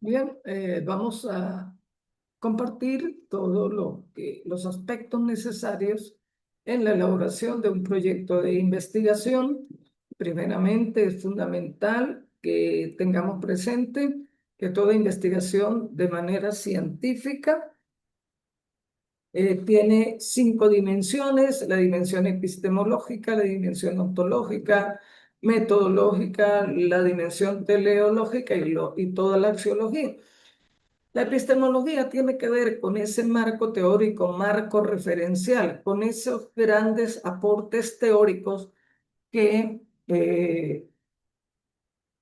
Bien, vamos a compartir todos los aspectos necesarios en la elaboración de un proyecto de investigación. Primeramente, es fundamental que tengamos presente que toda investigación de manera científica tiene 5 dimensiones: la dimensión epistemológica, la dimensión ontológica, metodológica, la dimensión teleológica y toda la axiología. La epistemología tiene que ver con ese marco teórico, marco referencial, con esos grandes aportes teóricos que, eh,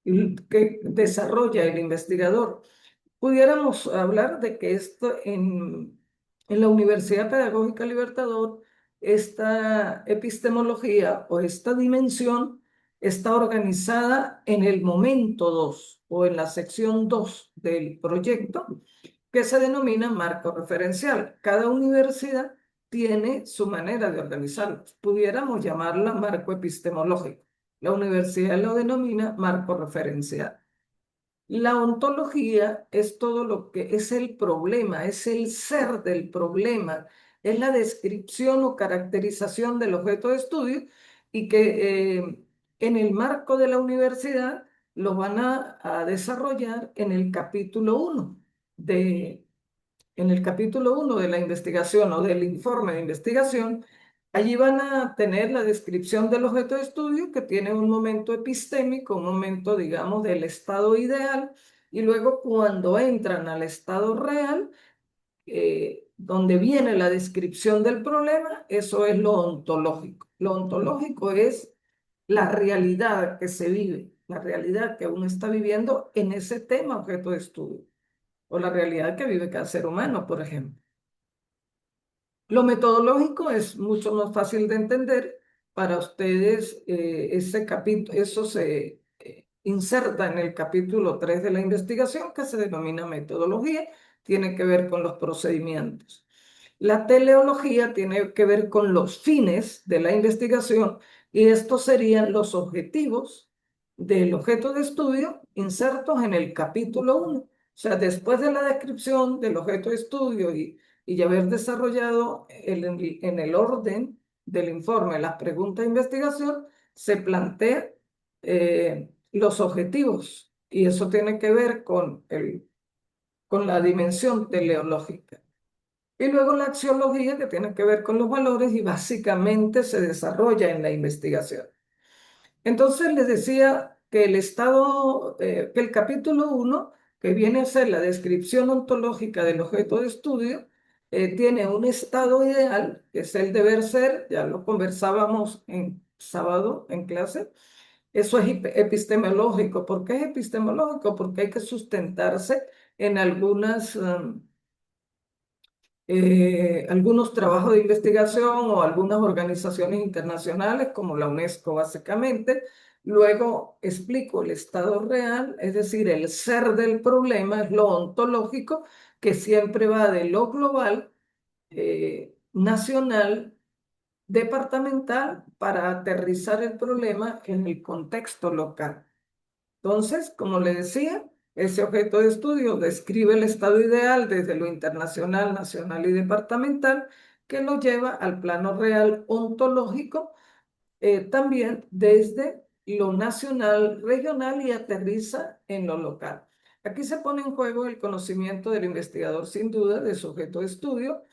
que desarrolla el investigador. Pudiéramos hablar de que esto en la Universidad Pedagógica Libertador, esta epistemología o esta dimensión está organizada en el momento 2 o en la sección 2 del proyecto, que se denomina marco referencial. Cada universidad tiene su manera de organizarlo. Pudiéramos llamarla marco epistemológico. La universidad lo denomina marco referencial. La ontología es todo lo que es el problema, es el ser del problema, es la descripción o caracterización del objeto de estudio y que en el marco de la universidad lo van a desarrollar en el capítulo 1 de, en el capítulo 1 de la investigación o del informe de investigación. Allí van a tener la descripción del objeto de estudio, que tiene un momento epistémico, un momento, digamos, del estado ideal, y luego cuando entran al estado real, donde viene la descripción del problema, eso es lo ontológico. Lo ontológico es la realidad que se vive, la realidad que uno está viviendo en ese tema objeto de estudio, o la realidad que vive cada ser humano, por ejemplo. Lo metodológico es mucho más fácil de entender. Para ustedes, ese capítulo, eso se inserta en el capítulo 3 de la investigación, que se denomina metodología, tiene que ver con los procedimientos. La teleología tiene que ver con los fines de la investigación, y estos serían los objetivos del objeto de estudio insertos en el capítulo 1. O sea, después de la descripción del objeto de estudio y haber desarrollado en el orden del informe las preguntas de investigación, se plantea los objetivos, y eso tiene que ver con la dimensión teleológica. Y luego la axiología, que tiene que ver con los valores y básicamente se desarrolla en la investigación. Entonces les decía que que el capítulo 1, que viene a ser la descripción ontológica del objeto de estudio, tiene un estado ideal, que es el deber ser. Ya lo conversábamos en sábado en clase. Eso es epistemológico. ¿Por qué es epistemológico? Porque hay que sustentarse en algunos trabajos de investigación o algunas organizaciones internacionales como la UNESCO, básicamente. Luego explico el estado real, es decir, el ser del problema, es lo ontológico, que siempre va de lo global, nacional, departamental, para aterrizar el problema en el contexto local. Entonces, como le decía, ese objeto de estudio describe el estado ideal desde lo internacional, nacional y departamental, que lo lleva al plano real ontológico, también desde lo nacional, regional, y aterriza en lo local. Aquí se pone en juego el conocimiento del investigador, sin duda, de su objeto de estudio.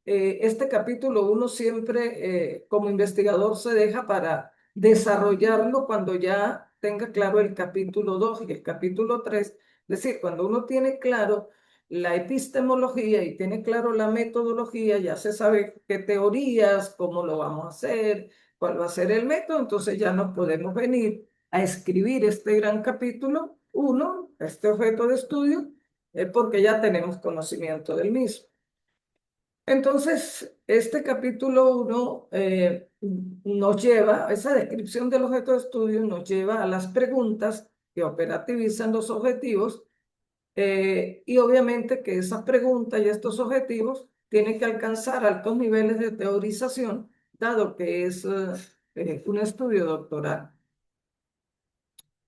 Este capítulo 1 siempre, como investigador, se deja para desarrollarlo cuando ya tenga claro el capítulo 2 y el capítulo 3. Es decir, cuando uno tiene claro la epistemología y tiene claro la metodología, ya se sabe qué teorías, cómo lo vamos a hacer, cuál va a ser el método. Entonces ya nos podemos venir a escribir este gran capítulo 1, este objeto de estudio, porque ya tenemos conocimiento del mismo. Entonces, este capítulo 1 nos lleva, esa descripción del objeto de estudio nos lleva a las preguntas que operativizan los objetivos, y obviamente que esas preguntas y estos objetivos tienen que alcanzar altos niveles de teorización, dado que es un estudio doctoral.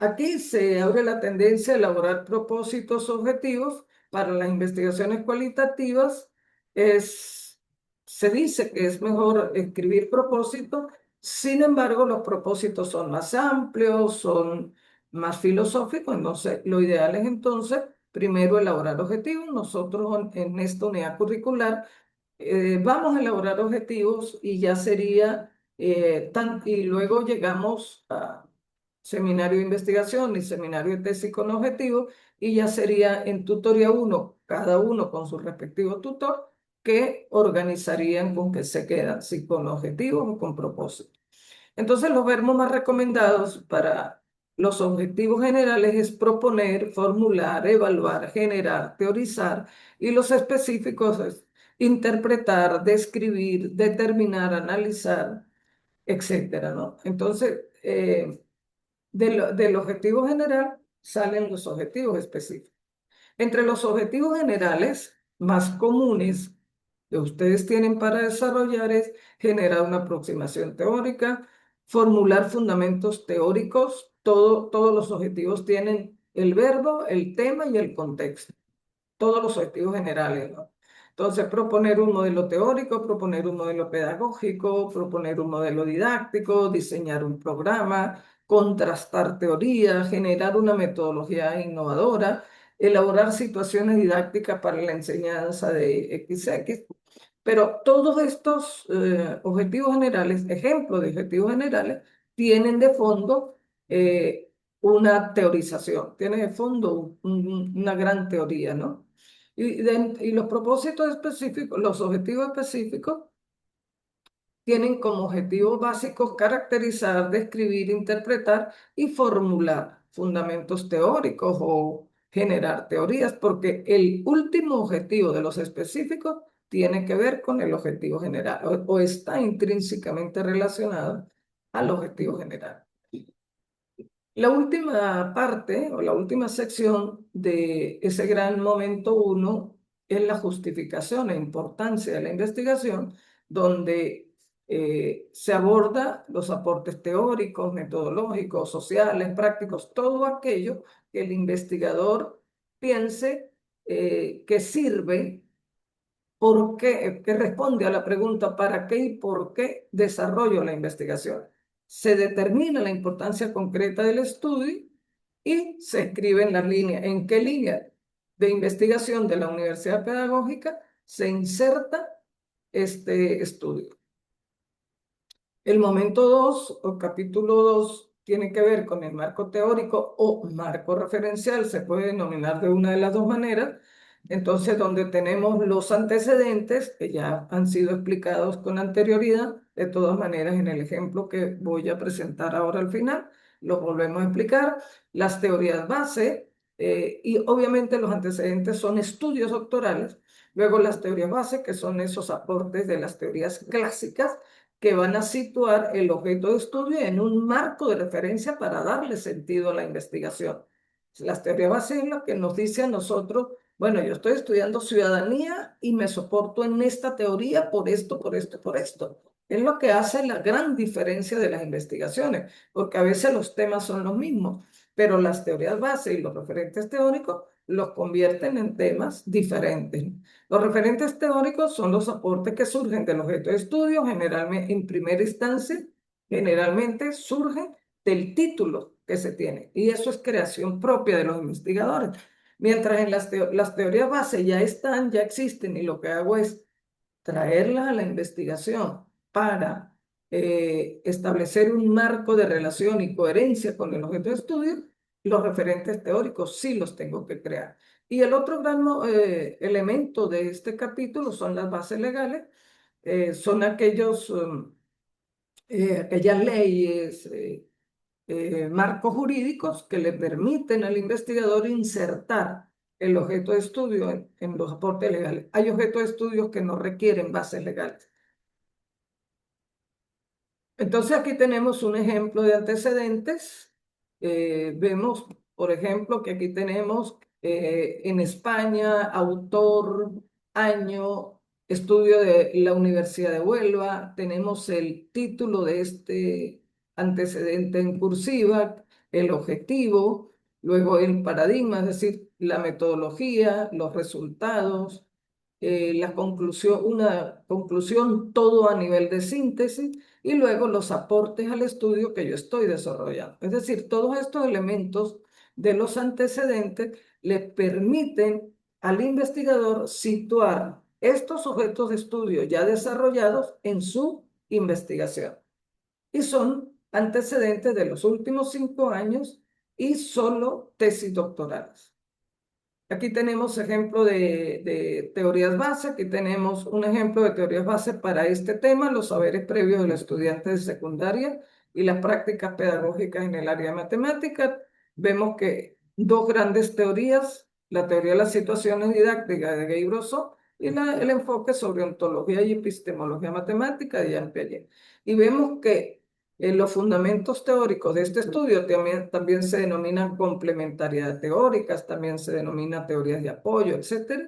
Aquí se abre la tendencia a elaborar propósitos objetivos para las investigaciones cualitativas. Se dice que es mejor escribir propósitos, sin embargo, los propósitos son más amplios, son más filosóficos, entonces lo ideal es entonces primero elaborar objetivos. Nosotros en esta unidad curricular vamos a elaborar objetivos y ya sería, y luego llegamos a seminario de investigación y seminario de tesis con objetivos, y ya sería en tutoría uno, cada uno con su respectivo tutor, que organizarían con qué se quedan, si con objetivos o con propósitos. Entonces, los verbos más recomendados para los objetivos generales es proponer, formular, evaluar, generar, teorizar, y los específicos es interpretar, describir, determinar, analizar, etcétera, ¿no? Entonces, del objetivo general salen los objetivos específicos. Entre los objetivos generales más comunes que ustedes tienen para desarrollar es generar una aproximación teórica, formular fundamentos teóricos. Todos los objetivos tienen el verbo, el tema y el contexto, todos los objetivos generales, ¿no? Entonces, proponer un modelo teórico, proponer un modelo pedagógico, proponer un modelo didáctico, diseñar un programa, contrastar teorías, generar una metodología innovadora, elaborar situaciones didácticas para la enseñanza de XX. Pero todos estos objetivos generales, ejemplos de objetivos generales, tienen de fondo una teorización, tienen de fondo una gran teoría, ¿no? Y los propósitos específicos, los objetivos específicos, tienen como objetivos básicos caracterizar, describir, interpretar y formular fundamentos teóricos o generar teorías, porque el último objetivo de los específicos tiene que ver con el objetivo general o está intrínsecamente relacionado al objetivo general. La última parte o la última sección de ese gran momento uno es la justificación e importancia de la investigación, donde se aborda los aportes teóricos, metodológicos, sociales, prácticos, todo aquello que el investigador piense que sirve, por qué, que responde a la pregunta ¿para qué y por qué desarrollo la investigación? Se determina la importancia concreta del estudio y se escribe en la línea, en qué línea de investigación de la universidad pedagógica se inserta este estudio. El momento 2 o capítulo 2 tiene que ver con el marco teórico o marco referencial, se puede denominar de una de las dos maneras. Entonces, donde tenemos los antecedentes que ya han sido explicados con anterioridad, de todas maneras, en el ejemplo que voy a presentar ahora al final, los volvemos a explicar, las teorías base, y obviamente los antecedentes son estudios doctorales, luego las teorías base, que son esos aportes de las teorías clásicas, que van a situar el objeto de estudio en un marco de referencia para darle sentido a la investigación. Las teorías bases es lo que nos dice a nosotros, bueno, yo estoy estudiando ciudadanía y me soporto en esta teoría por esto, por esto, por esto. Es lo que hace la gran diferencia de las investigaciones, porque a veces los temas son los mismos, pero las teorías bases y los referentes teóricos los convierten en temas diferentes. Los referentes teóricos son los aportes que surgen del objeto de estudio, generalmente en primera instancia, generalmente surgen del título que se tiene, y eso es creación propia de los investigadores. Mientras en las teorías base ya están, ya existen, y lo que hago es traerlas a la investigación para establecer un marco de relación y coherencia con el objeto de estudio, los referentes teóricos sí los tengo que crear. Y el otro gran elemento de este capítulo son las bases legales, son aquellas leyes, marcos jurídicos que le permiten al investigador insertar el objeto de estudio en los aportes legales. Hay objetos de estudio que no requieren bases legales. Entonces aquí tenemos un ejemplo de antecedentes. Vemos, por ejemplo, que aquí tenemos en España, autor, año, estudio de la Universidad de Huelva. Tenemos el título de este antecedente en cursiva, el objetivo, luego el paradigma, es decir, la metodología, los resultados, la conclusión, una conclusión, todo a nivel de síntesis, y luego los aportes al estudio que yo estoy desarrollando. Es decir, todos estos elementos de los antecedentes le permiten al investigador situar estos objetos de estudio ya desarrollados en su investigación. Y son antecedentes de los últimos 5 años y solo tesis doctorales. Aquí tenemos ejemplo de teorías base, aquí tenemos un ejemplo de teorías base para este tema, los saberes previos del estudiante de secundaria y las prácticas pedagógicas en el área de matemática. Vemos que dos grandes teorías, la teoría de las situaciones didácticas de Gay Brosseau y el enfoque sobre ontología y epistemología matemática de Jean Piaget. Y vemos que los fundamentos teóricos de este estudio también se denominan complementariedad teóricas, también se denomina teorías de apoyo, etcétera.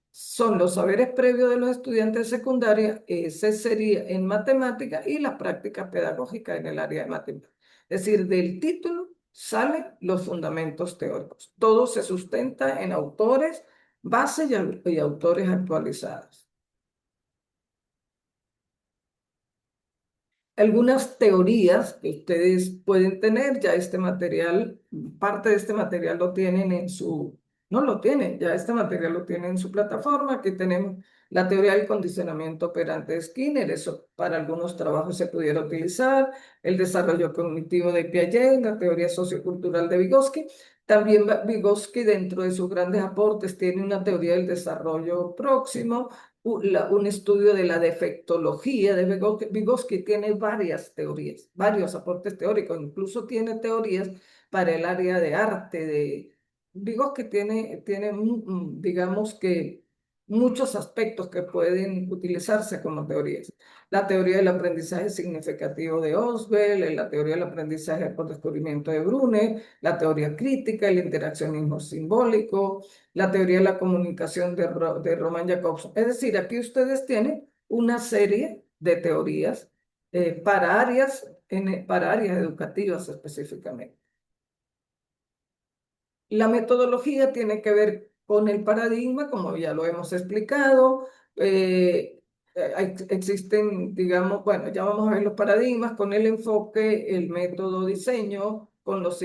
Son los saberes previos de los estudiantes de secundaria, ese sería en matemática, y las prácticas pedagógicas en el área de matemática. Es decir, del título salen los fundamentos teóricos. Todo se sustenta en autores base y autores actualizados. Algunas teorías que ustedes pueden tener, ya este material, parte de este material lo tienen en su, no lo tienen, ya este material lo tienen en su plataforma. Aquí tenemos la teoría del condicionamiento operante de Skinner, eso para algunos trabajos se pudiera utilizar, el desarrollo cognitivo de Piaget, la teoría sociocultural de Vygotsky. También Vygotsky, dentro de sus grandes aportes, tiene una teoría del desarrollo próximo, un estudio de la defectología de Vygotsky. Vygotsky tiene varias teorías, varios aportes teóricos, incluso tiene teorías para el área de arte. Vygotsky tiene, digamos que, muchos aspectos que pueden utilizarse como teorías. La teoría del aprendizaje significativo de Oswell, la teoría del aprendizaje por descubrimiento de Brune, la teoría crítica, el interaccionismo simbólico, la teoría de la comunicación de Roman Jacobson. Es decir, aquí ustedes tienen una serie de teorías para áreas educativas específicamente. La metodología tiene que ver con el paradigma, como ya lo hemos explicado. Existen, digamos, bueno, ya vamos a ver los paradigmas con el enfoque, el método diseño, con los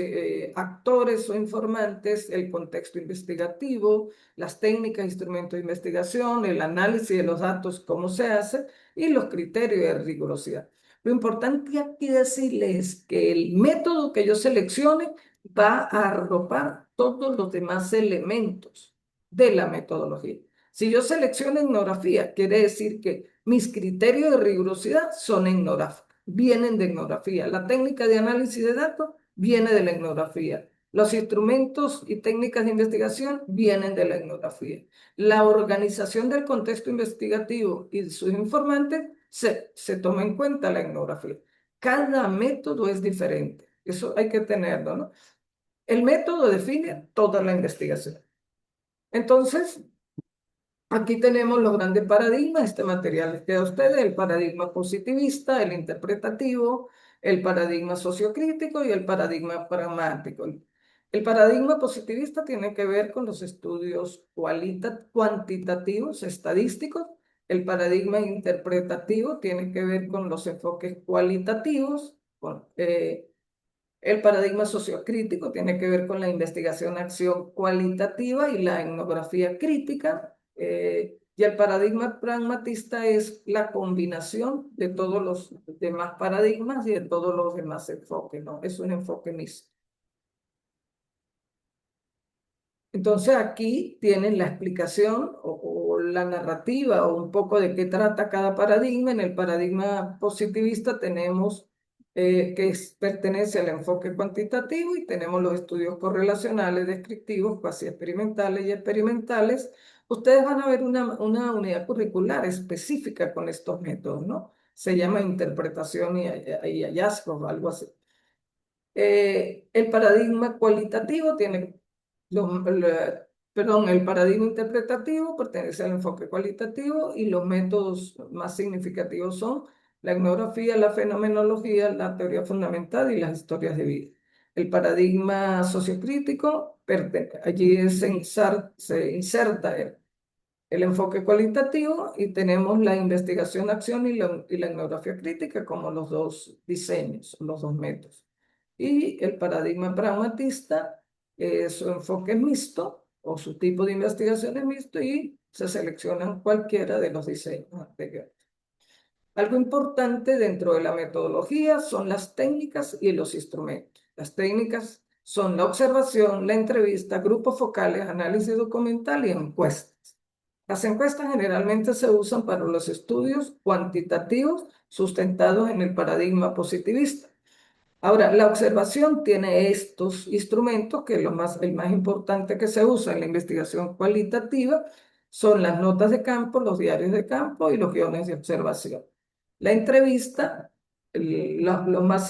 actores o informantes, el contexto investigativo, las técnicas, instrumentos de investigación, el análisis de los datos, cómo se hace, y los criterios de rigurosidad. Lo importante aquí decirles es que el método que yo seleccione va a arropar todos los demás elementos de la metodología. Si yo selecciono etnografía, quiere decir que mis criterios de rigurosidad son etnográficos, vienen de etnografía. La técnica de análisis de datos viene de la etnografía. Los instrumentos y técnicas de investigación vienen de la etnografía. La organización del contexto investigativo y de sus informantes se toma en cuenta la etnografía. Cada método es diferente. Eso hay que tenerlo, ¿no? El método define toda la investigación. Entonces, aquí tenemos los grandes paradigmas. Este material les queda a ustedes: el paradigma positivista, el interpretativo, el paradigma sociocrítico y el paradigma pragmático. El paradigma positivista tiene que ver con los estudios cuantitativos, estadísticos. El paradigma interpretativo tiene que ver con los enfoques cualitativos, el paradigma sociocrítico tiene que ver con la investigación-acción cualitativa y la etnografía crítica. Y el paradigma pragmatista es la combinación de todos los demás paradigmas y de todos los demás enfoques, ¿no? Es un enfoque mixto. Entonces aquí tienen la explicación o la narrativa o un poco de qué trata cada paradigma. En el paradigma positivista tenemos pertenece al enfoque cuantitativo, y tenemos los estudios correlacionales, descriptivos, cuasi experimentales y experimentales. Ustedes van a ver una unidad curricular específica con estos métodos, ¿no? Se llama interpretación y hallazgos, algo así. El paradigma cualitativo tiene perdón, el paradigma interpretativo pertenece al enfoque cualitativo, y los métodos más significativos son la etnografía, la fenomenología, la teoría fundamental y las historias de vida. el paradigma sociocrítico, allí se inserta el enfoque cualitativo y tenemos la investigación-acción y la etnografía crítica como los dos diseños, los dos métodos. Y el paradigma pragmatista, su enfoque es mixto o su tipo de investigación es mixto y se seleccionan cualquiera de los diseños anteriores. Algo importante dentro de la metodología son las técnicas y los instrumentos. Las técnicas son la observación, la entrevista, grupos focales, análisis documental y encuestas. Las encuestas generalmente se usan para los estudios cuantitativos sustentados en el paradigma positivista. Ahora, la observación tiene estos instrumentos, que el más importante que se usa en la investigación cualitativa son las notas de campo, los diarios de campo y los guiones de observación. La entrevista, los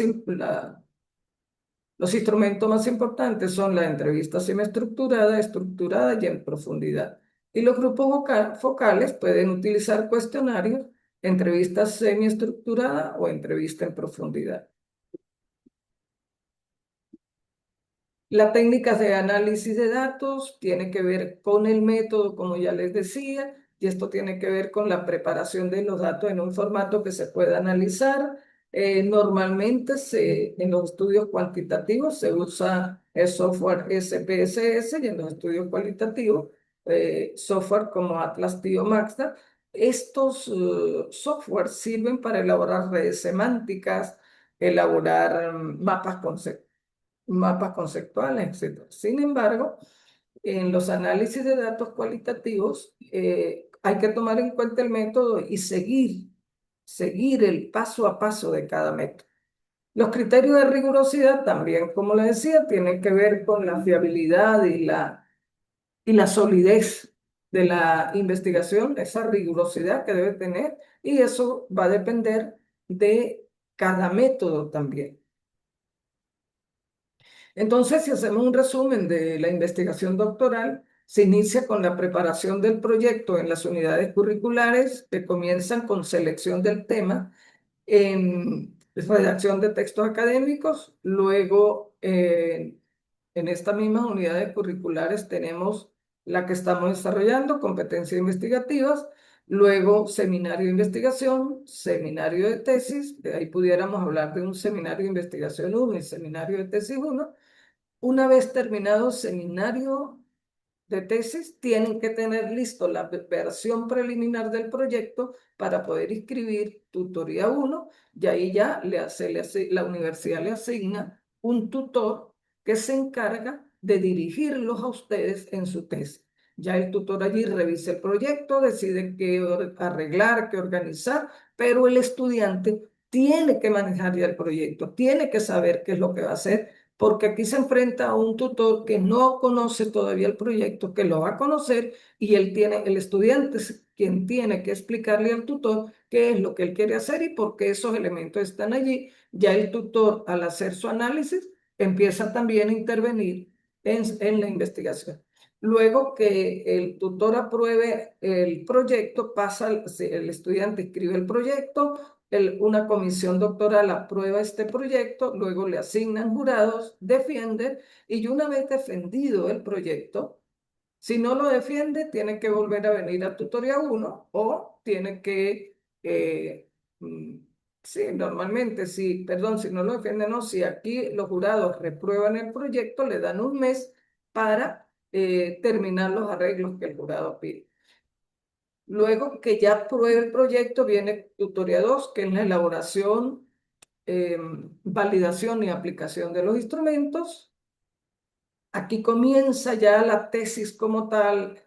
instrumentos más importantes son la entrevista semiestructurada, estructurada y en profundidad. Y los grupos focales pueden utilizar cuestionarios, entrevista semiestructurada o entrevista en profundidad. La técnica de análisis de datos tiene que ver con el método, como ya les decía, y esto tiene que ver con la preparación de los datos en un formato que se pueda analizar. Normalmente en los estudios cuantitativos se usa el software SPSS y en los estudios cualitativos software como Atlas TIO Maxter. Estos software sirven para elaborar redes semánticas, elaborar mapas conceptuales, etcétera. Sin embargo, en los análisis de datos cualitativos hay que tomar en cuenta el método y seguir el paso a paso de cada método. Los criterios de rigurosidad también, como les decía, tienen que ver con la fiabilidad y la solidez de la investigación, esa rigurosidad que debe tener, y eso va a depender de cada método también. Entonces, si hacemos un resumen de la investigación doctoral, se inicia con la preparación del proyecto en las unidades curriculares que comienzan con selección del tema, en redacción de textos académicos, luego en estas mismas unidades curriculares tenemos la que estamos desarrollando, competencias investigativas, luego seminario de investigación, seminario de tesis, de ahí pudiéramos hablar de un seminario de investigación 1 y seminario de tesis 1. Una vez terminado seminario de tesis, tienen que tener listo la versión preliminar del proyecto para poder inscribir tutoría 1 y ahí ya la universidad le asigna un tutor que se encarga de dirigirlos a ustedes en su tesis. Ya el tutor allí revisa el proyecto, decide qué arreglar, qué organizar, pero el estudiante tiene que manejar ya el proyecto, tiene que saber qué es lo que va a hacer porque aquí se enfrenta a un tutor que no conoce todavía el proyecto, que lo va a conocer y el estudiante es quien tiene que explicarle al tutor qué es lo que él quiere hacer y por qué esos elementos están allí. Ya el tutor, al hacer su análisis, empieza también a intervenir en la investigación. Luego que el tutor apruebe el proyecto, el estudiante escribe el proyecto, una comisión doctoral aprueba este proyecto, luego le asignan jurados, defiende, y una vez defendido el proyecto, si no lo defiende, tiene que volver a venir a tutoría 1 o tiene que, mm, sí, normalmente, sí, perdón, si no lo defiende, no, si aquí los jurados reprueban el proyecto, le dan un mes para terminar los arreglos que el jurado pide. Luego que ya apruebe el proyecto, viene tutoría 2, que es la elaboración, validación y aplicación de los instrumentos. Aquí comienza ya la tesis como tal,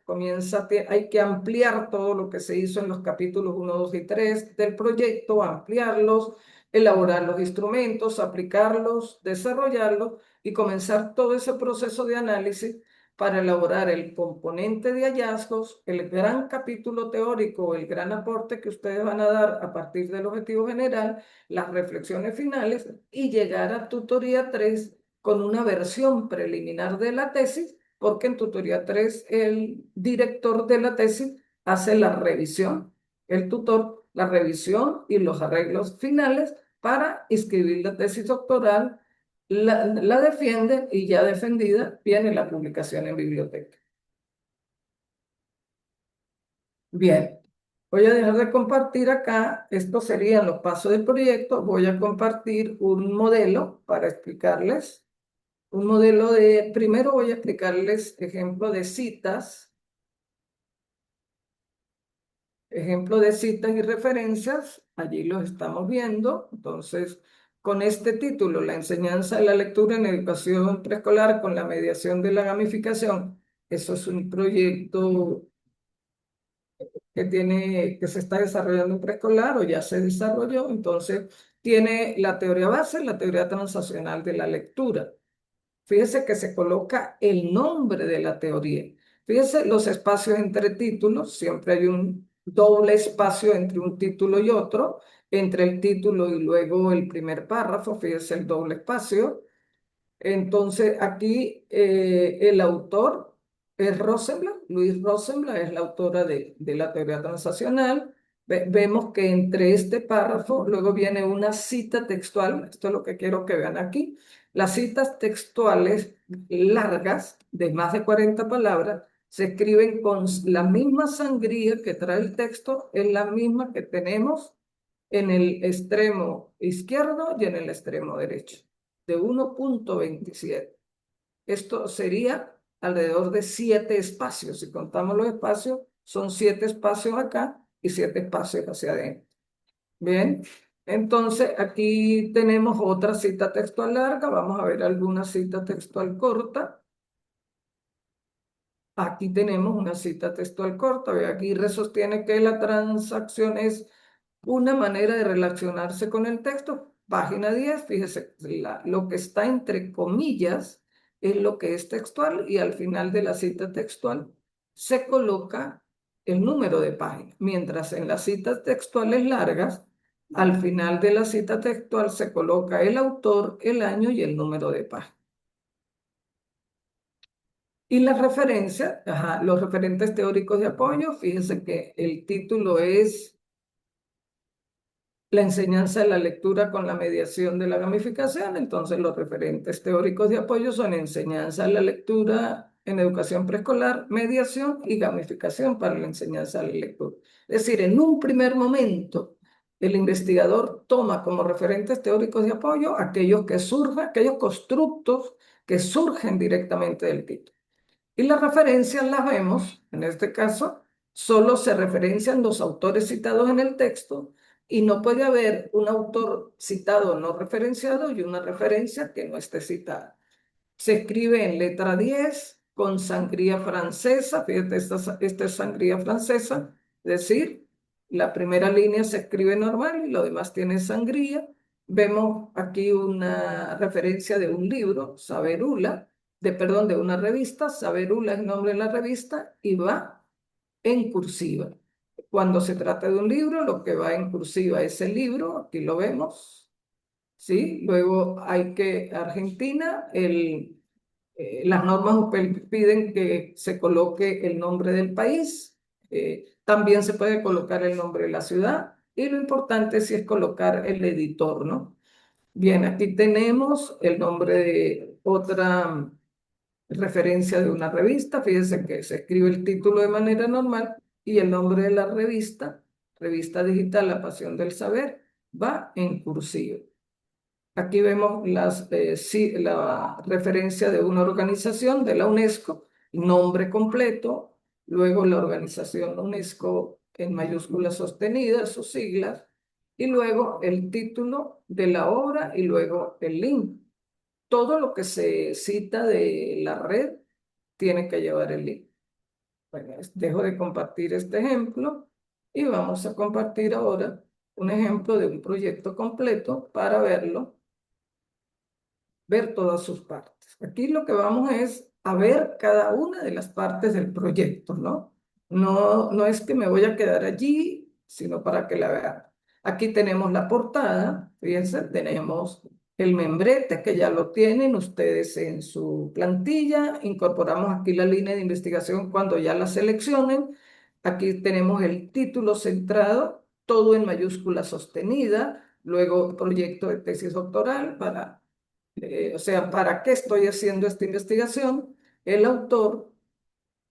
hay que ampliar todo lo que se hizo en los capítulos 1, 2 y 3 del proyecto, ampliarlos, elaborar los instrumentos, aplicarlos, desarrollarlos y comenzar todo ese proceso de análisis para elaborar el componente de hallazgos, el gran capítulo teórico, el gran aporte que ustedes van a dar a partir del objetivo general, las reflexiones finales y llegar a tutoría 3 con una versión preliminar de la tesis, porque en tutoría 3 el director de la tesis hace la revisión, el tutor, la revisión y los arreglos finales para inscribir la tesis doctoral la defienden y ya defendida viene la publicación en biblioteca. Bien, voy a dejar de compartir acá. Estos serían los pasos del proyecto. Voy a compartir un modelo para explicarles. Un modelo de, primero voy a explicarles ejemplo de citas, ejemplo de citas y referencias. Allí los estamos viendo. Entonces, con este título, La enseñanza de la lectura en educación preescolar con la mediación de la gamificación. Eso es un proyecto que se está desarrollando en preescolar o ya se desarrolló, entonces tiene la teoría base, la teoría transaccional de la lectura. Fíjese que se coloca el nombre de la teoría. Fíjese los espacios entre títulos, siempre hay un doble espacio entre un título y otro, entre el título y luego el primer párrafo, fíjese el doble espacio. Entonces, aquí el autor es Rosenblatt, Luis Rosenblatt es la autora de la teoría transaccional. Vemos que entre este párrafo luego viene una cita textual, esto es lo que quiero que vean aquí. Las citas textuales largas, de más de 40 palabras, se escriben con la misma sangría que trae el texto, es la misma que tenemos en el extremo izquierdo y en el extremo derecho de 1,27. Esto sería alrededor de 7 espacios. Si contamos los espacios, son 7 espacios acá y 7 espacios hacia adentro. Bien, entonces aquí tenemos otra cita textual larga. Vamos a ver alguna cita textual corta. Aquí tenemos una cita textual corta. Ve, aquí sostiene que la transacción es una manera de relacionarse con el texto. Página 10, fíjese, lo que está entre comillas es lo que es textual y al final de la cita textual se coloca el número de página. Mientras en las citas textuales largas, al final de la cita textual se coloca el autor, el año y el número de página. Y las referencias, los referentes teóricos de apoyo, fíjense que el título es La enseñanza de la lectura con la mediación de la gamificación. Entonces, los referentes teóricos de apoyo son enseñanza de la lectura en educación preescolar, mediación y gamificación para la enseñanza de la lectura. Es decir, en un primer momento, el investigador toma como referentes teóricos de apoyo aquellos que surjan, aquellos constructos que surgen directamente del título. Y las referencias las vemos, en este caso, solo se referencian los autores citados en el texto y no puede haber un autor citado no referenciado y una referencia que no esté citada. Se escribe en letra 10 con sangría francesa, fíjate, esta es sangría francesa, es decir, la primera línea se escribe normal y lo demás tiene sangría. Vemos aquí una referencia de un libro, Saberula, perdón, de una revista, Saberula es el nombre de la revista y va en cursiva. Cuando se trata de un libro, lo que va en cursiva es el libro, aquí lo vemos, ¿sí? Luego hay que, Argentina, las normas piden que se coloque el nombre del país, también se puede colocar el nombre de la ciudad y lo importante sí es colocar el editor, ¿no? Bien, aquí tenemos el nombre de otra referencia de una revista. Fíjense que se escribe el título de manera normal y el nombre de la revista, Revista Digital La Pasión del Saber, va en cursiva. Aquí vemos la referencia de una organización de la UNESCO, nombre completo, luego la organización UNESCO en mayúsculas sostenidas, sus siglas, y luego el título de la obra y luego el link. Todo lo que se cita de la red tiene que llevar el link. Bueno, dejo de compartir este ejemplo y vamos a compartir ahora un ejemplo de un proyecto completo para verlo, ver todas sus partes. Aquí lo que vamos es a ver cada una de las partes del proyecto, ¿no? No es que me voy a quedar allí, sino para que la vean. Aquí tenemos la portada, fíjense, tenemos el membrete que ya lo tienen ustedes en su plantilla. Incorporamos aquí la línea de investigación cuando ya la seleccionen. Aquí tenemos el título centrado, todo en mayúscula sostenida, luego proyecto de tesis doctoral para O sea, ¿para qué estoy haciendo esta investigación? El autor,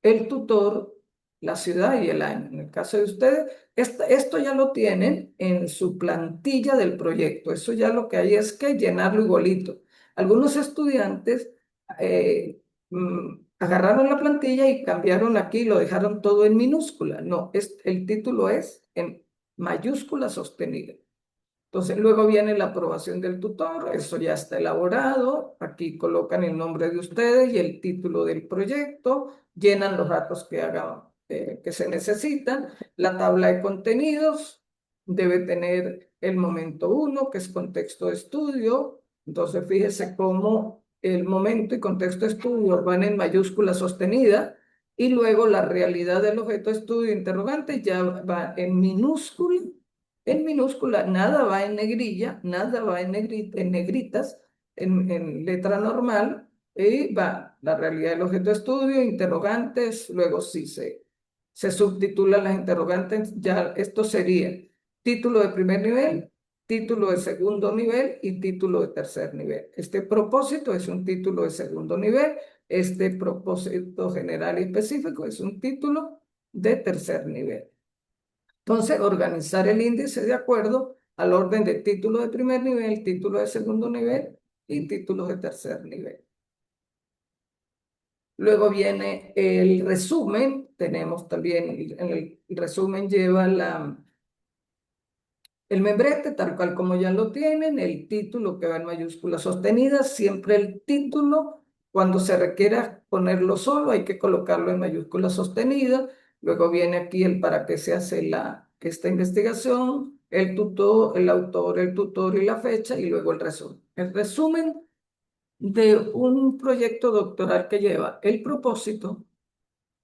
el tutor, la ciudad y el año. En el caso de ustedes, esto ya lo tienen en su plantilla del proyecto. Eso ya lo que hay es que llenarlo igualito. Algunos estudiantes agarraron la plantilla y cambiaron aquí, lo dejaron todo en minúscula. No, el título es en mayúscula sostenida. Entonces, luego viene la aprobación del tutor, eso ya está elaborado, aquí colocan el nombre de ustedes y el título del proyecto, llenan los datos que se necesitan, la tabla de contenidos debe tener el momento uno, que es contexto de estudio, entonces fíjese cómo el momento y contexto de estudio van en mayúscula sostenida y luego la realidad del objeto de estudio interrogante ya va en minúscula, nada va en negrilla, nada va en negritas, en letra normal, y va la realidad del objeto de estudio, interrogantes, luego sí se subtitulan las interrogantes, ya esto sería título de primer nivel, título de segundo nivel y título de tercer nivel. Este propósito es un título de segundo nivel, este propósito general y específico es un título de tercer nivel. Entonces, organizar el índice de acuerdo al orden de título de primer nivel, título de segundo nivel y títulos de tercer nivel. Luego viene el resumen. Tenemos también, en el resumen lleva el membrete, tal cual como ya lo tienen, el título que va en mayúsculas sostenidas, siempre el título, cuando se requiera ponerlo solo, hay que colocarlo en mayúsculas sostenidas. Luego viene aquí el para qué se hace esta investigación, el tutor, el autor, el tutor y la fecha, y luego el resumen. El resumen de un proyecto doctoral que lleva el propósito,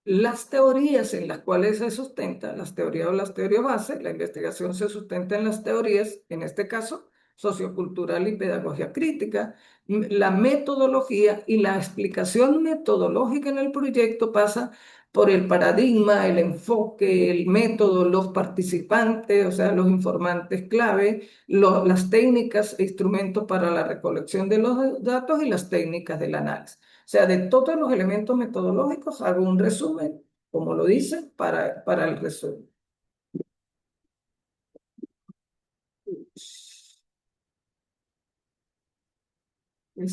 las teorías en las cuales se sustenta, las teorías o las teorías base, la investigación se sustenta en las teorías, en este caso, sociocultural y pedagogía crítica, la metodología y la explicación metodológica en el proyecto pasa por el paradigma, el enfoque, el método, los participantes, o sea, los informantes clave, las técnicas e instrumentos para la recolección de los datos y las técnicas del análisis. O sea, de todos los elementos metodológicos hago un resumen, como lo dice, para el resumen. Y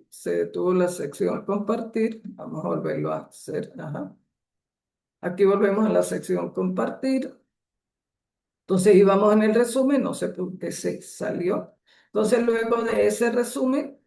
se detuvo la sección compartir. Vamos a volverlo a hacer. Ajá. Aquí volvemos a la sección compartir. Entonces íbamos en el resumen, no sé por qué se salió. Entonces luego de ese resumen,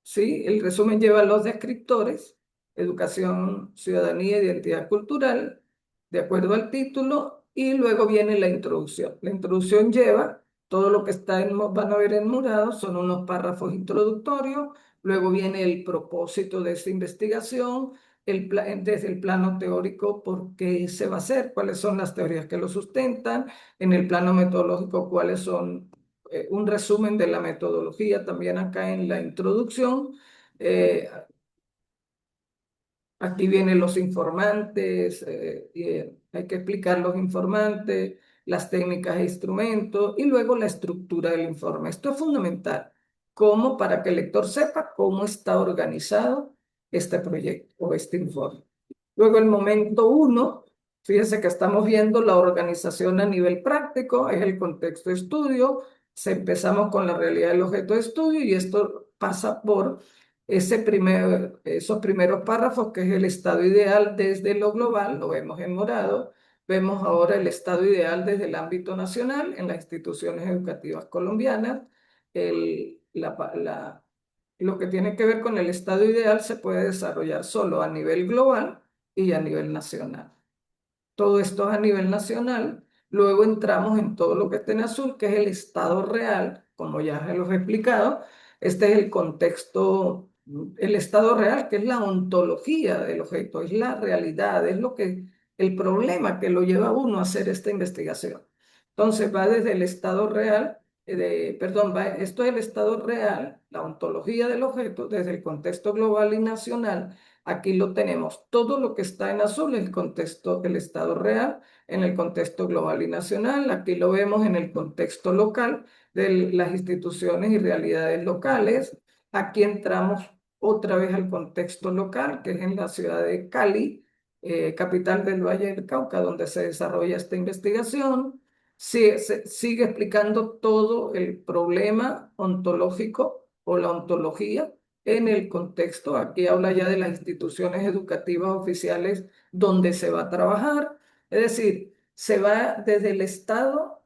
¿sí? El resumen lleva los descriptores, educación, ciudadanía, identidad cultural, de acuerdo al título, y luego viene la introducción. La introducción lleva todo lo que van a ver en morado, son unos párrafos introductorios, luego viene el propósito de esta investigación, desde el plano teórico, por qué se va a hacer, cuáles son las teorías que lo sustentan, en el plano metodológico, cuáles son un resumen de la metodología también acá en la introducción. Eh, Aquí vienen los informantes, hay que explicar los informantes, las técnicas e instrumentos y luego la estructura del informe. Esto es fundamental, como para que el lector sepa cómo está organizado este proyecto o este informe. Luego el momento uno, fíjense que estamos viendo la organización a nivel práctico, es el contexto de estudio, empezamos con la realidad del objeto de estudio y esto pasa por esos primeros párrafos, que es el estado ideal desde lo global, lo vemos en morado. Vemos ahora el estado ideal desde el ámbito nacional en las instituciones educativas colombianas. El, la, la- lo que tiene que ver con el estado ideal se puede desarrollar solo a nivel global y a nivel nacional. Todo esto es a nivel nacional. Luego entramos en todo lo que está en azul, que es el estado real, como ya se los he explicado. Este es el contexto, el estado real, que es la ontología del objeto, es la realidad, es el problema que lo lleva a uno a hacer esta investigación. Entonces va desde el estado real, perdón, esto es el estado real, la ontología del objeto, desde el contexto global y nacional, Aquí lo tenemos. Todo lo que está en azul es el contexto del estado real, en el contexto global y nacional. Aquí lo vemos en el contexto local de las instituciones y realidades locales. Aquí entramos otra vez al contexto local, que es en la ciudad de Cali, capital del Valle del Cauca, donde se desarrolla esta investigación. Sigue explicando todo el problema ontológico o la ontología en el contexto. Aquí habla ya de las instituciones educativas oficiales donde se va a trabajar. Es decir, se va desde el estado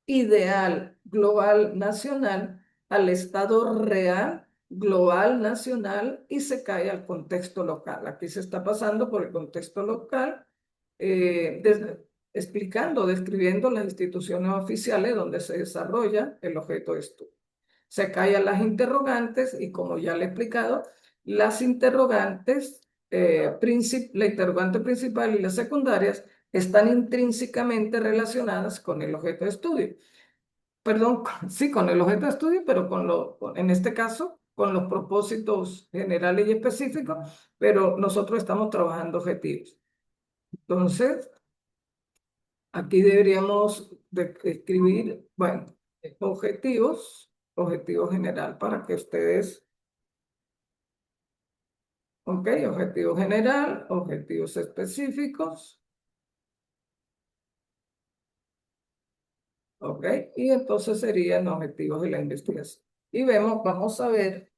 ideal global nacional al estado real global nacional y se cae al contexto local. Aquí se está pasando por el contexto local, explicando, describiendo las instituciones oficiales donde se desarrolla el objeto de estudio. Se cae a las interrogantes y como ya le he explicado, las interrogantes, la interrogante principal y las secundarias están intrínsecamente relacionadas con el objeto de estudio. Perdón, sí, con el objeto de estudio, pero en este caso, con los propósitos generales y específicos, pero nosotros estamos trabajando objetivos. Entonces, aquí deberíamos escribir, bueno, objetivo general para que ustedes, ok, objetivo general, objetivos específicos, ok, y entonces serían objetivos de la investigación. Y vamos a ver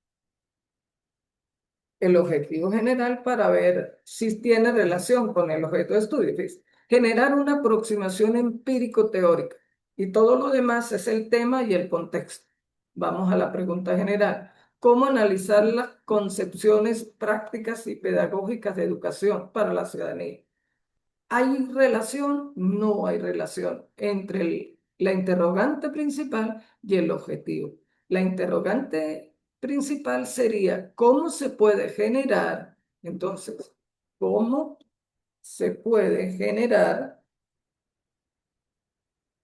el objetivo general para ver si tiene relación con el objeto de estudio. Fíjense, generar una aproximación empírico-teórica y todo lo demás es el tema y el contexto. Vamos a la pregunta general. ¿Cómo analizar las concepciones prácticas y pedagógicas de educación para la ciudadanía? ¿Hay relación? No hay relación entre la interrogante principal y el objetivo. La interrogante principal sería, ¿cómo se puede generar? Entonces, ¿cómo se puede generar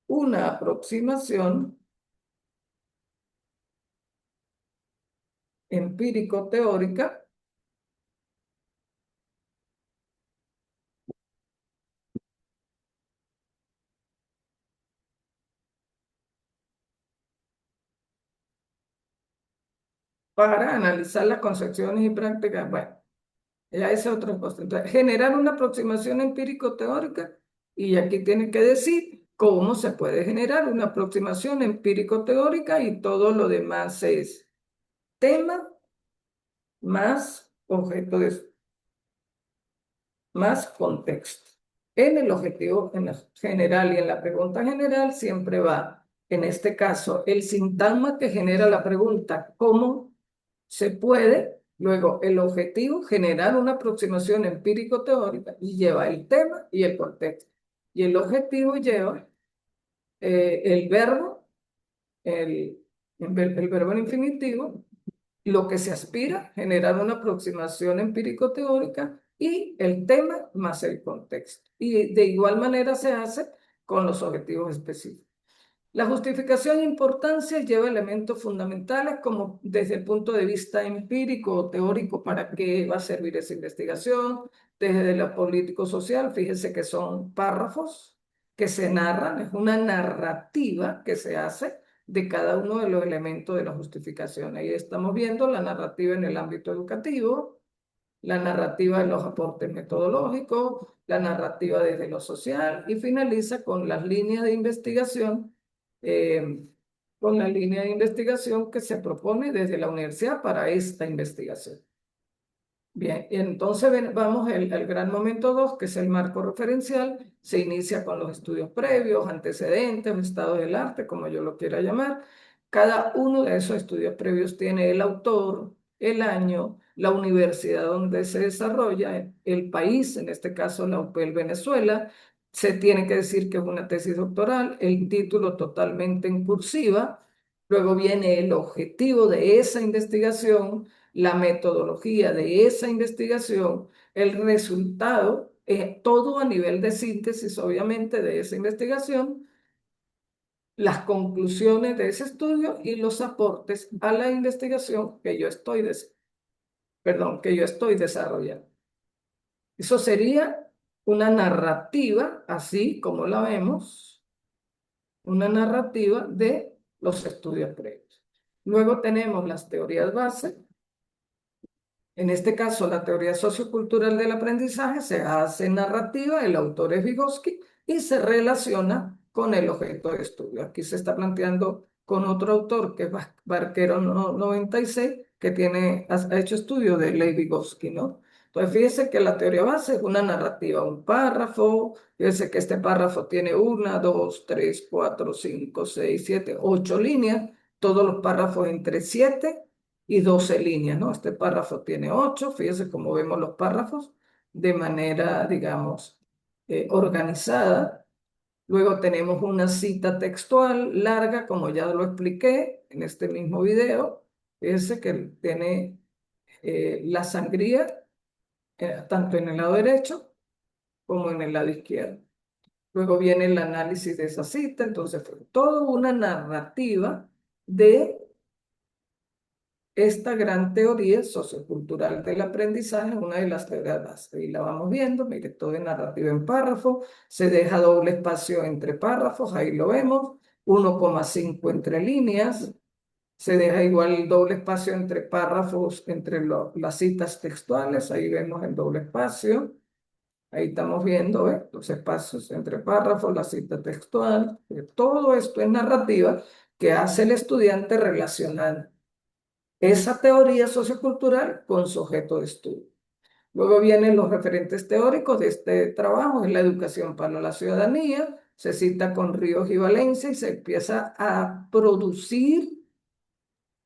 una aproximación empírico-teórica para analizar las concepciones y prácticas? Bueno, ya esa es otra cosa. Entonces, generar una aproximación empírico-teórica y aquí tiene que decir cómo se puede generar una aproximación empírico-teórica y todo lo demás es tema más objeto de más contexto. En el objetivo en la general y en la pregunta general siempre va, en este caso, el sintagma que genera la pregunta, ¿cómo se puede? Luego, el objetivo, generar una aproximación empírico-teórica y lleva el tema y el contexto. Y el objetivo lleva el verbo, el verbo en infinitivo, lo que se aspira, generar una aproximación empírico-teórica y el tema más el contexto. Y de igual manera se hace con los objetivos específicos. La justificación e importancia lleva elementos fundamentales como desde el punto de vista empírico o teórico para qué va a servir esa investigación, desde lo político-social, fíjense que son párrafos que se narran, es una narrativa que se hace de cada uno de los elementos de la justificación. Ahí estamos viendo la narrativa en el ámbito educativo, la narrativa de los aportes metodológicos, la narrativa desde lo social y finaliza con las líneas de investigación, eh, con la línea de investigación que se propone desde la universidad para esta investigación. Bien, y entonces vamos al gran momento 2, que es el marco referencial. Se inicia con los estudios previos, antecedentes, estado del arte, como yo lo quiera llamar. Cada uno de esos estudios previos tiene el autor, el año, la universidad donde se desarrolla, el país, en este caso la UPEL Venezuela. Se tiene que decir que es una tesis doctoral, el título totalmente en cursiva. Luego viene el objetivo de esa investigación, la metodología de esa investigación, el resultado, todo a nivel de síntesis, obviamente, de esa investigación, las conclusiones de ese estudio y los aportes a la investigación que yo estoy desarrollando. Eso sería una narrativa, así como la vemos, una narrativa de los estudios previos. Luego tenemos las teorías base. En este caso, la teoría sociocultural del aprendizaje se hace narrativa, el autor es Vygotsky, y se relaciona con el objeto de estudio. Aquí se está planteando con otro autor, que es Barquero 96, que ha hecho estudio de Lev Vygotsky, ¿no? Entonces, fíjese que la teoría base es una narrativa, un párrafo. Fíjese que este párrafo tiene 1, 2, 3, 4, 5, 6, 7, 8 líneas, todos los párrafos entre 7 y 12 líneas, ¿no? Este párrafo tiene 8, fíjese cómo vemos los párrafos de manera, digamos, organizada. Luego tenemos una cita textual larga, como ya lo expliqué en este mismo video. Fíjese que tiene la sangría tanto en el lado derecho como en el lado izquierdo. Luego viene el análisis de esa cita, entonces fue toda una narrativa de esta gran teoría sociocultural del aprendizaje es una de las teorías básicas y la vamos viendo, mire, todo es narrativa en párrafo, se deja doble espacio entre párrafos, ahí lo vemos, 1,5 entre líneas, se deja igual doble espacio entre párrafos, entre las citas textuales, ahí vemos el doble espacio, ahí estamos viendo los espacios entre párrafos, la cita textual, todo esto es narrativa que hace el estudiante relacionar esa teoría sociocultural con su objeto de estudio. Luego vienen los referentes teóricos de este trabajo, es la educación para la ciudadanía, se cita con Ríos y Valencia y se empieza a producir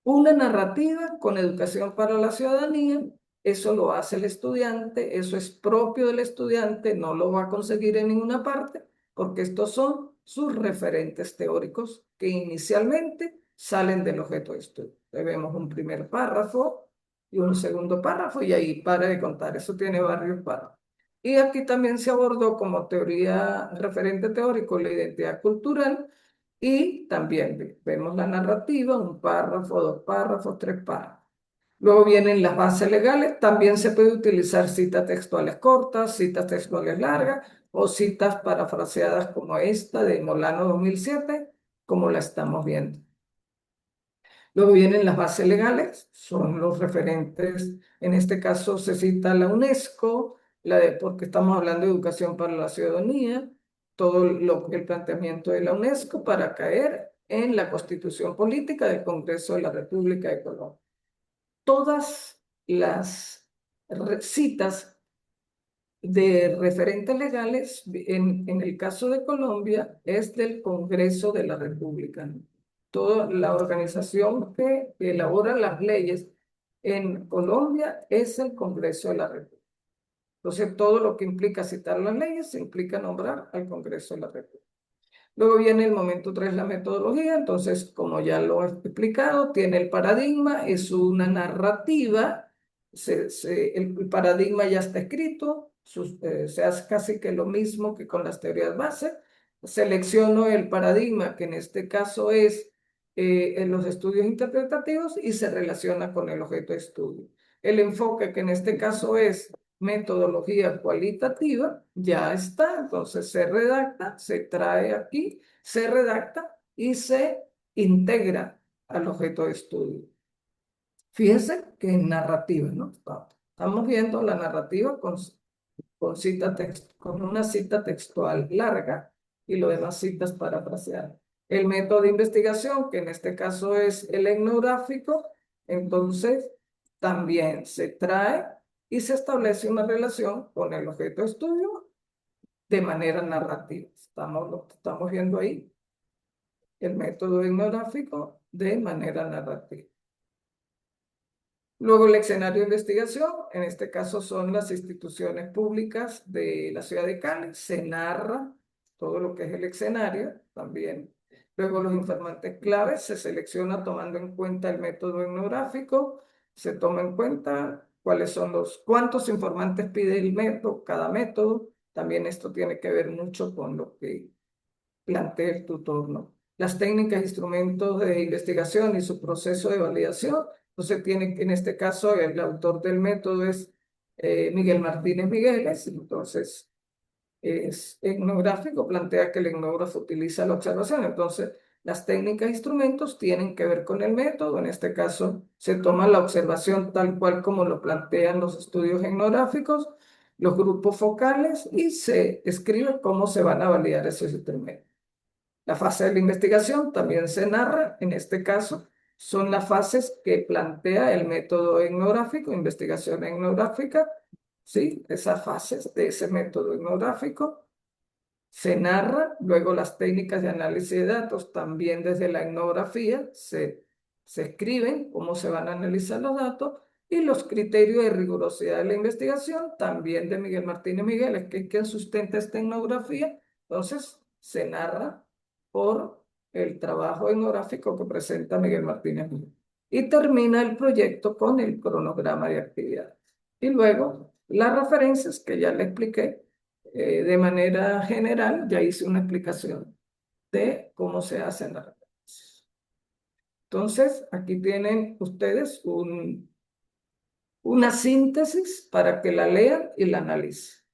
una narrativa con educación para la ciudadanía. Eso lo hace el estudiante, eso es propio del estudiante, no lo va a conseguir en ninguna parte, porque estos son sus referentes teóricos que inicialmente salen del objeto de estudio. Vemos un primer párrafo y un segundo párrafo y ahí para de contar, eso tiene varios párrafos. Y aquí también se abordó como teoría, referente teórico, la identidad cultural, y también vemos la narrativa, un párrafo, 2 párrafos, 3 párrafos. Luego vienen las bases legales, también se puede utilizar citas textuales cortas, citas textuales largas o citas parafraseadas como esta de Molano 2007, como la estamos viendo. Luego vienen las bases legales, son los referentes, en este caso se cita la UNESCO, porque estamos hablando de educación para la ciudadanía, todo el planteamiento de la UNESCO para caer en la Constitución Política del Congreso de la República de Colombia. Todas las citas de referentes legales, en el caso de Colombia, es del Congreso de la República. Toda la organización que elabora las leyes en Colombia es el Congreso de la República. Entonces, todo lo que implica citar las leyes implica nombrar al Congreso de la República. Luego viene el momento 3, la metodología. Entonces, como ya lo he explicado, tiene el paradigma, es una narrativa. El paradigma ya está escrito, se hace casi que lo mismo que con las teorías base. Selecciono el paradigma, que en este caso es en los estudios interpretativos, y se relaciona con el objeto de estudio. El enfoque, que en este caso es metodología cualitativa, ya está, entonces se redacta, se trae aquí, se redacta y se integra al objeto de estudio. Fíjense que en narrativa, ¿no? Estamos viendo la narrativa con una cita textual larga y lo demás citas parafraseadas. El método de investigación, que en este caso es el etnográfico, entonces también se trae y se establece una relación con el objeto de estudio de manera narrativa. Lo estamos viendo ahí, el método etnográfico de manera narrativa. Luego el escenario de investigación, en este caso son las instituciones públicas de la ciudad de Cali, se narra todo lo que es el escenario también. Luego los informantes claves se selecciona tomando en cuenta el método etnográfico, se toma en cuenta cuántos informantes pide el método, cada método. También esto tiene que ver mucho con lo que plantea el tutor, ¿no? Las técnicas, instrumentos de investigación y su proceso de validación. Entonces tiene, en este caso, el autor del método es Miguel Martínez Migueles. Entonces, es etnográfico, plantea que el etnógrafo utiliza la observación. Entonces, las técnicas e instrumentos tienen que ver con el método. En este caso, se toma la observación tal cual como lo plantean los estudios etnográficos, los grupos focales, y se escribe cómo se van a validar esos instrumentos. La fase de la investigación también se narra, en este caso, son las fases que plantea el método etnográfico, investigación etnográfica, ¿sí? Esas fases de ese método etnográfico se narra, luego las técnicas de análisis de datos también desde la etnografía se escriben cómo se van a analizar los datos y los criterios de rigurosidad de la investigación también de Miguel Martínez Migueles, que es quien sustenta esta etnografía. Entonces se narra por el trabajo etnográfico que presenta Miguel Martínez Migueles. Y termina el proyecto con el cronograma de actividades. Y luego las referencias que ya le expliqué de manera general, ya hice una explicación de cómo se hacen las referencias. Entonces, aquí tienen ustedes una síntesis para que la lean y la analicen.